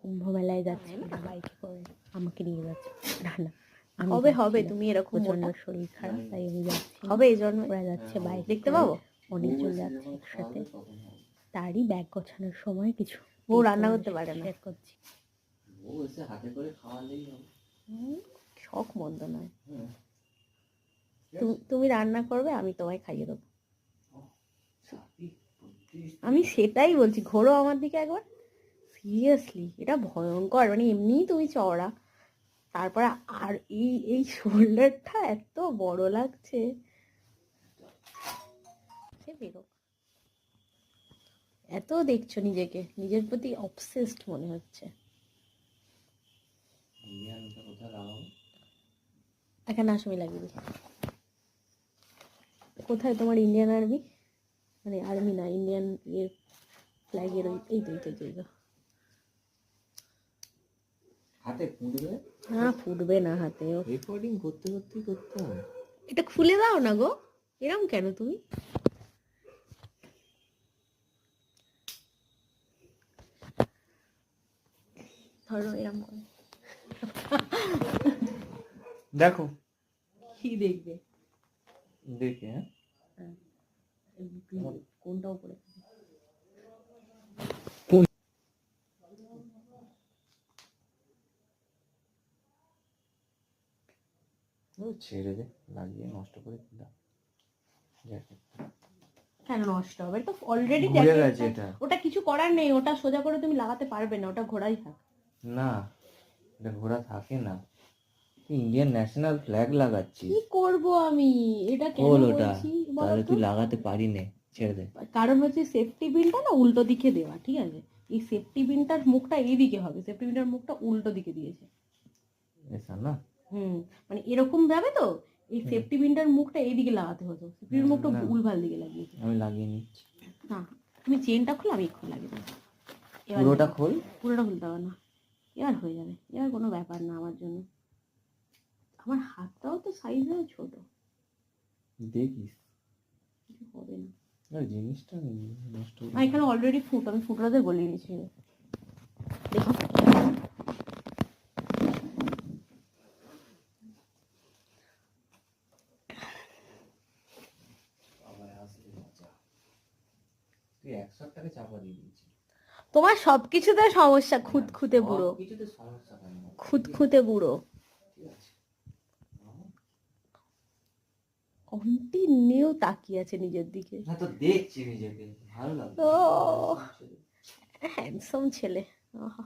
কুম্ভ মেলায় যাচ্ছি বাইকে করে, আমাকে নিয়ে যাচ্ছে। না না, আমি হবে যাচ্ছি হবে, না। তুমি এরকম প্রচন্ড মোটা শরীর খারাপ, তাই আমি যাচ্ছি না। হবে এই জন্য ওরা যাচ্ছে বাইক দেখতে পাবো। অনেকজন যাচ্ছে একসাথে, তারই ব্যাগ গোছানোর সময় কিছু বউ রান্না করতে পারে না, শেয়ার করছি। ও এসে হাতে করে খাওয়ালেই হবে। শখ মন্দ নয়। হুম। তুমি রান্না করবে, আমি তোমায় খাইয়ে দেবো। ছাতি বুদ্ধি। আমি সেটাই বলছি, ঘোরো আমার দিকে একবার। সিরিয়াসলি এটা ভয়ঙ্কর, মানে এমনিই তুমি চওড়া, তারপরে আর এই এই শোল্ডারটা এত বড় লাগছে। সে বেরো, এত দেখছো নিজেকে, নিজের প্রতি অবসেসড মনে হচ্ছে। ইন্ডিয়ানটা কোথায় লাগাবো? এখানে আসমি লাগিয়ে দিই। কোথায় তোমার ইন্ডিয়ান আর্মি? মানে আর্মি না, ইন্ডিয়ান ইয়ে ফ্ল্যাগের ওই এই তো এই তো এই তো। হাতে ফুটবে? না ফুটবে না হাতেও। রেকর্ডিং করতে করতেই করতে হবে। এটা খুলে দাও না গো, এরম কেন তুমি? ধরো এরম করে। দেখো কি দেখবে? দেখে হ্যাঁ, কোনটা উপরে? ছেড়ে দে, লাগিয়ে নষ্ট করে দাও। কেন নষ্ট হবে? এটা তো অলরেডি ঘুরে গেছে এটা। ওটা কিছু করার নেই, ওটা সোজা করে তুমি লাগাতে পারবে না, ওটা ঘোরাই থাক। না, এটা ঘোরা থাকে না। ইন্ডিয়ান ন্যাশনাল ফ্ল্যাগ লাগাচ্ছিস। কি করব আমি? এটা কেন খোল ওটা, বলছি বলো তাহলে তো? তুই লাগাতে পারি নে, ছেড়ে দে। কারণ হচ্ছে সেফটি পিনটা না উল্টো দিকে দেওয়া, ঠিক আছে? এই সেফটি পিনটার মুখটা এই দিকে হবে, সেফটি পিনটার মুখটা উল্টো দিকে দিয়েছে। এসা না, মানে এরকম ভাবে তো এই সেফটি পিনটার মুখটা এই দিকে লাগাতে হতো, সেফটি পিনের মুখটা না। ভুলভাল দিকে লাগিয়েছে। আমি লাগিয়ে নিচ্ছি। না, তুমি চেনটা খোলো, আমি এক্ষুনি লাগিয়ে দেবো। এবার পুরোটা দেখো। খোল। পুরোটা খুলতে হবে না, এবার হয়ে যাবে, এবার কোনো ব্যাপার না আমার জন্য। আমার হাতটাও তো সাইজেও ছোট, দেখিস কিছু হবে না। আর জিনিসটা নষ্ট করে এখানে অলরেডি আমি ফুটোটাতে গলিয়ে নিয়েছি, দেখি। তুই 100 টাকা চাপা দিয়ে দিয়েছিস। তোমার সবকিছুতে সমস্যা, খুঁতখুঁতে বুড়ো, কিছুতে সমস্যা কেন? খুঁতখুঁতে বুড়ো। ঠিক আছে। কন্টিনিউ তাকিয়ে আছে নিজের দিকে। না তো দেখছি নিজেকে, ভালো লাগে। ও হ্যান্ডসাম ছেলে। আহা।